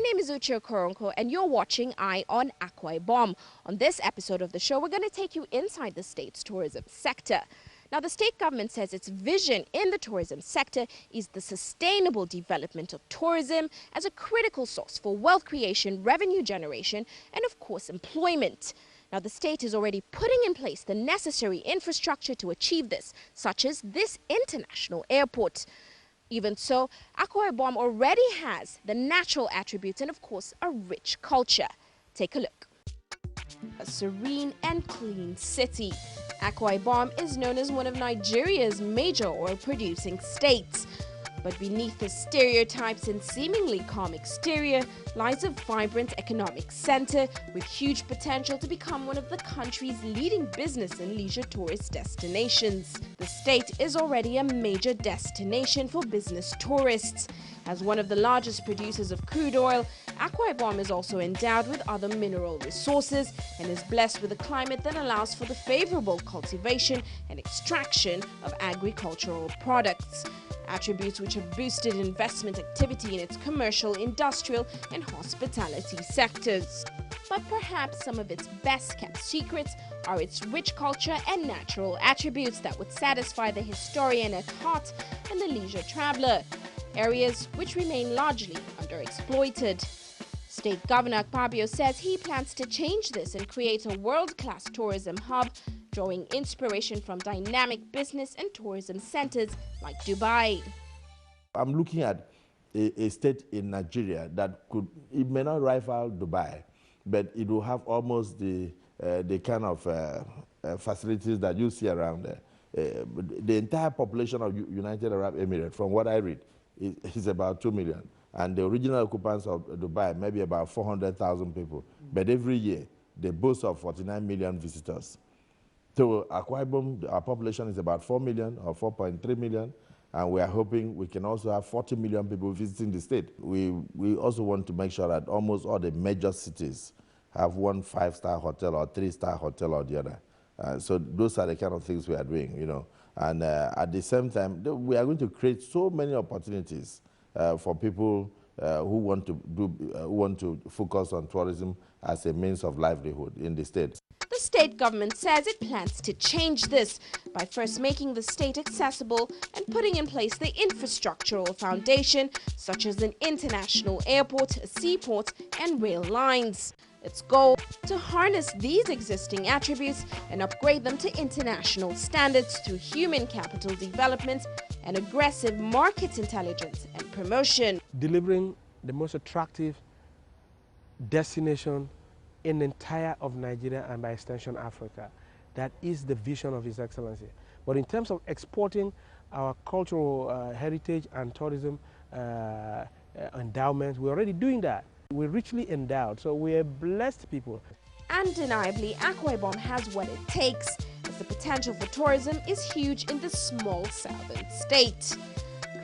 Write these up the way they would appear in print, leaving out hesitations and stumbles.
name is Uche Koronko and you're watching Eye on Akwa Ibom. On this episode of the show, we're going to take you inside the state's tourism sector. Now, the state government says its vision in the tourism sector is the sustainable development of tourism as a critical source for wealth creation, revenue generation, and of course, employment. Now, the state is already putting in place the necessary infrastructure to achieve this, such as this international airport. Even so, Akwa Ibom already has the natural attributes and, of course, a rich culture. Take a look. A serene and clean city. Akwa Ibom is known as one of Nigeria's major oil-producing states. But beneath the stereotypes and seemingly calm exterior lies a vibrant economic center with huge potential to become one of the country's leading business and leisure tourist destinations. The state is already a major destination for business tourists. As one of the largest producers of crude oil, Akwa Ibom is also endowed with other mineral resources and is blessed with a climate that allows for the favorable cultivation and extraction of agricultural products. Attributes which have boosted investment activity in its commercial, industrial, and hospitality sectors. But perhaps some of its best-kept secrets are its rich culture and natural attributes that would satisfy the historian at heart and the leisure traveler, areas which remain largely underexploited. State Governor Akwa Ibom says he plans to change this and create a world-class tourism hub, drawing inspiration from dynamic business and tourism centers like Dubai. I'm looking at a state in Nigeria that it may not rival Dubai, but it will have almost the kind of facilities that you see around there. The entire population of United Arab Emirates, from what I read, is about 2 million. And the original occupants of Dubai may be about 400,000 people. But every year, they boast of 49 million visitors. So Akwa Ibom, our population is about 4 million or 4.3 million, and we are hoping we can also have 40 million people visiting the state. We also want to make sure that almost all the major cities have one 5-star hotel or 3-star hotel or the other. So those are the kind of things we are doing, you know. And at the same time, we are going to create so many opportunities for people who want to focus on tourism as a means of livelihood in the state. The state government says it plans to change this by first making the state accessible and putting in place the infrastructural foundation, such as an international airport, a seaport, and rail lines. Its goal to harness these existing attributes and upgrade them to international standards through human capital development and aggressive market intelligence and promotion. Delivering the most attractive destination in the entire of Nigeria and by extension Africa. That is the vision of His Excellency. But in terms of exporting our cultural heritage and tourism endowments, we're already doing that. We're richly endowed, so we're blessed people. Undeniably, Akwa Ibom has what it takes, as the potential for tourism is huge in the small southern state.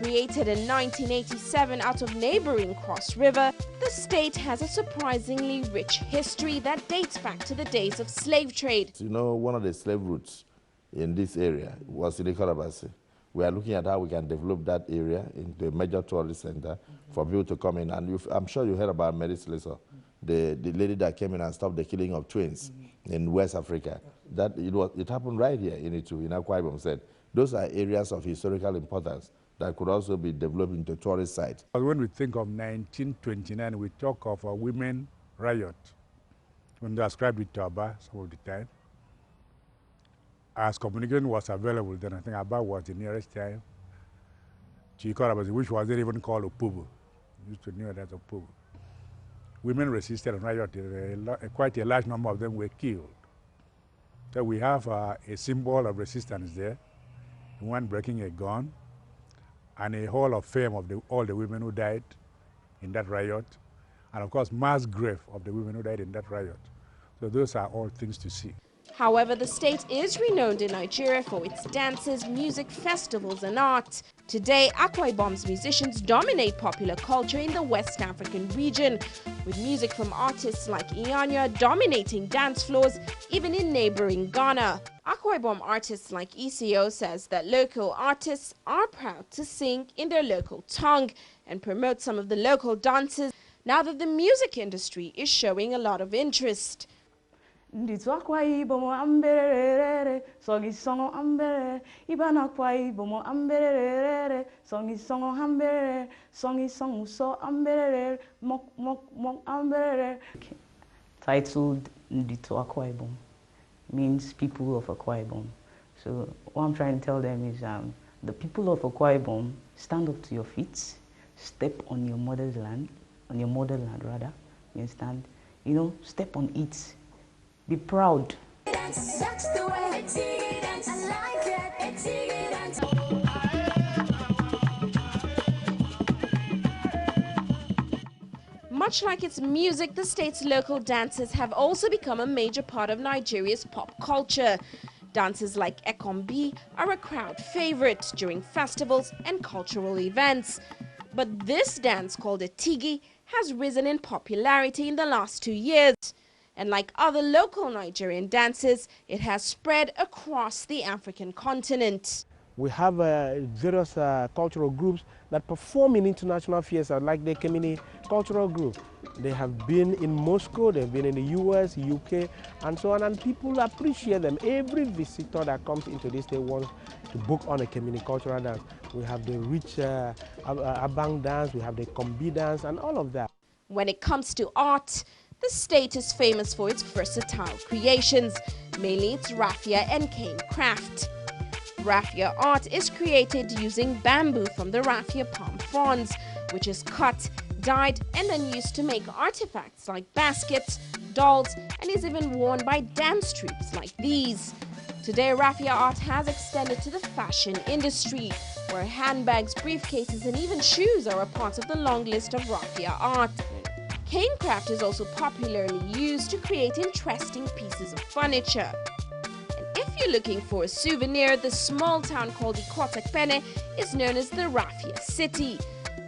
Created in 1987 out of neighboring Cross River, the state has a surprisingly rich history that dates back to the days of slave trade. You know, one of the slave routes in this area was in Ikorabasi. We are looking at how we can develop that area into a major tourist center for people to come in. And I'm sure you heard about Mary Slessor, the lady that came in and stopped the killing of twins in West Africa. It happened right here in Akwa Ibom said. Those are areas of historical importance that could also be developed into tourist sites. When we think of 1929, we talk of a women riot. When they ascribed it to Aba some of the time, as communication was available, then I think Aba was the nearest time to Ikorabasi, which wasn't even called Opubu. We used to know that as Opubu. Women resisted and rioted. Quite a large number of them were killed. So we have a symbol of resistance there, one breaking a gun, and a hall of fame of all the women who died in that riot, and of course mass grave of the women who died in that riot. So those are all things to see. However, the state is renowned in Nigeria for its dances, music, festivals, and art. Today, Akwa Ibom's musicians dominate popular culture in the West African region, with music from artists like Ianya dominating dance floors, even in neighboring Ghana. Akwa Ibom artists like ECO says that local artists are proud to sing in their local tongue and promote some of the local dances. now that the music industry is showing a lot of interest. Akwa Ibom amberere, songi songo ambere, iban Akwa Ibom amberere, songi songo ambere, songi songo so ambere, mok mok mok ambere. Titled Akwa Ibom means people of Akwa Ibom. So what I'm trying to tell them is the people of Akwa Ibom, stand up to your feet, step on your mother's land, rather, you understand? You know, step on it. Be proud. That's the way it's I like it. Much like its music, the state's local dances have also become a major part of Nigeria's pop culture. Dances like Ekombi are a crowd favorite during festivals and cultural events. But this dance, called a Tigi, has risen in popularity in the last 2 years. And like other local Nigerian dances, it has spread across the African continent. We have various cultural groups that perform in international fiestas, like the Culinary cultural group. They have been in Moscow, they've been in the US, UK, and so on, and people appreciate them. Every visitor that comes into this state wants to book on a Culinary cultural dance. We have the rich Abang dance, we have the Kombi dance, and all of that. When it comes to art, the state is famous for its versatile creations, mainly its raffia and cane craft. Raffia art is created using bamboo from the raffia palm fronds, which is cut, dyed, and then used to make artifacts like baskets, dolls, and is even worn by dance troupes like these. Today, raffia art has extended to the fashion industry, where handbags, briefcases, and even shoes are a part of the long list of raffia art. Cane craft is also popularly used to create interesting pieces of furniture. And if you're looking for a souvenir, the small town called Ikotepene is known as the Raffia City,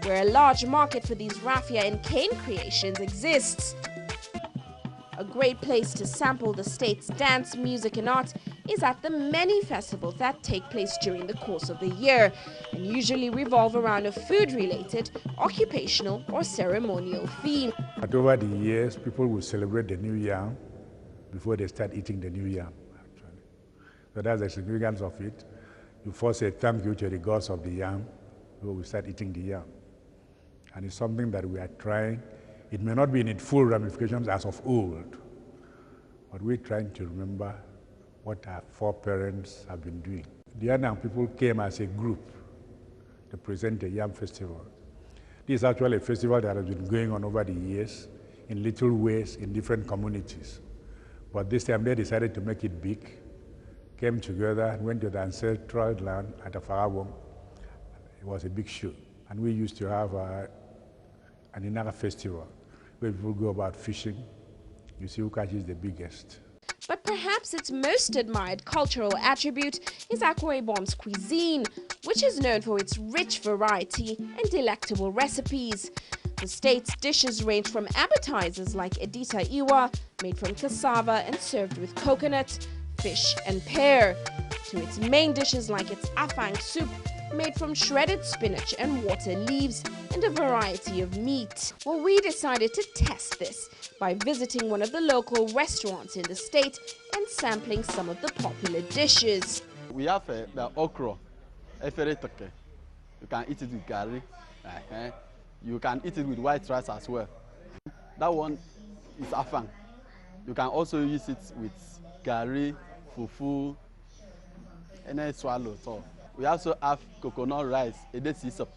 where a large market for these raffia and cane creations exists. A great place to sample the state's dance, music and art is at the many festivals that take place during the course of the year and usually revolve around a food-related, occupational or ceremonial theme. But over the years, people will celebrate the new yam before they start eating the new yam, actually. So that's the significance of it. You first say thank you to the gods of the yam before we start eating the yam. And it's something that we are trying. It may not be in its full ramifications as of old, but we're trying to remember what our foreparents have been doing. The Anang people came as a group to present the Yam Festival. This is actually a festival that has been going on over the years in little ways in different communities. But this time they decided to make it big, came together and went to the ancestral land at Akwa Ibom. It was a big show. And we used to have an Inaga festival where people go about fishing. You see who catches the biggest. But perhaps its most admired cultural attribute is Akwa Ibom's cuisine, which is known for its rich variety and delectable recipes. The state's dishes range from appetizers like Edita Iwa, made from cassava and served with coconut, fish and pear, to its main dishes like its afang soup, made from shredded spinach and water leaves, and a variety of meat. Well, we decided to test this by visiting one of the local restaurants in the state and sampling some of the popular dishes. We have the okra, eferetoke. You can eat it with garri. You can eat it with white rice as well. That one is afang. You can also use it with garri, fufu, and then swallow. So we also have coconut rice, edesi soup.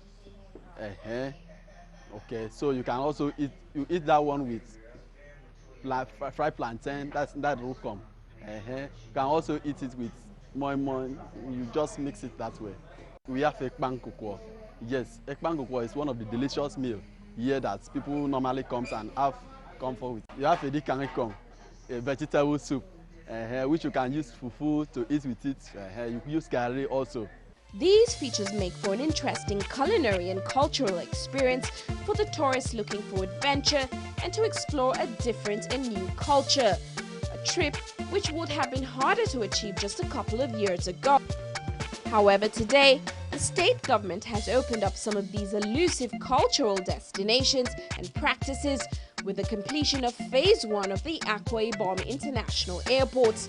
Okay, so you can also eat that one with fried plantain. That will come. You can also eat it with moi moi. You just mix it that way. We have ekpang kokwa. Yes, ekpang kokwa is one of the delicious meals here that people normally comes and have comfort with. You have edikangekong, a vegetable soup, which you can use fufu to eat with it. You use curry also. These features make for an interesting culinary and cultural experience for the tourists looking for adventure and to explore a different and new culture. A trip which would have been harder to achieve just a couple of years ago. However, today, The state government has opened up some of these elusive cultural destinations and practices with the completion of phase 1 of the Akwa Ibom International Airport.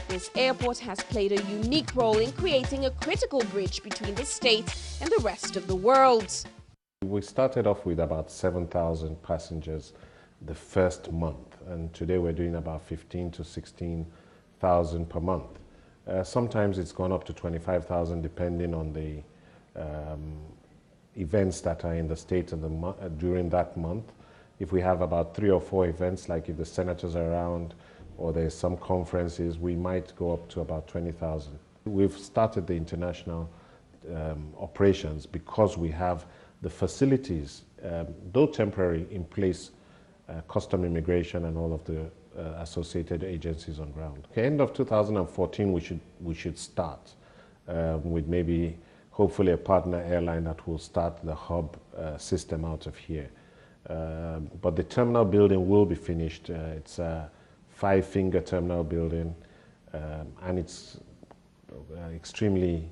This airport has played a unique role in creating a critical bridge between the state and the rest of the world. We started off with about 7,000 passengers the first month, and today we're doing about 15 to 16,000 per month. Sometimes it's gone up to 25,000 depending on the events that are in the state during that month. If we have about 3 or 4 events, like if the senators are around or there's some conferences, we might go up to about 20,000. We've started the international operations because we have the facilities, though temporary, in place, custom immigration and all of the associated agencies on ground. Okay, end of 2014, we should start with maybe, hopefully, a partner airline that will start the hub system out of here. But the terminal building will be finished. It's a 5-finger terminal building, and it's extremely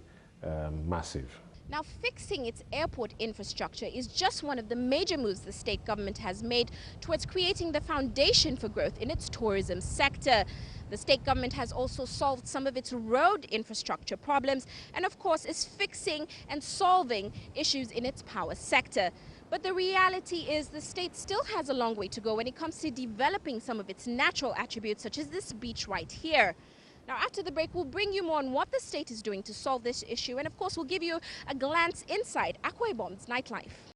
massive. Now, fixing its airport infrastructure is just one of the major moves the state government has made towards creating the foundation for growth in its tourism sector. The state government has also solved some of its road infrastructure problems and, of course, is fixing and solving issues in its power sector. But the reality is the state still has a long way to go when it comes to developing some of its natural attributes, such as this beach right here. Now, after the break, we'll bring you more on what the state is doing to solve this issue. And, of course, we'll give you a glance inside Akwa Ibom's nightlife.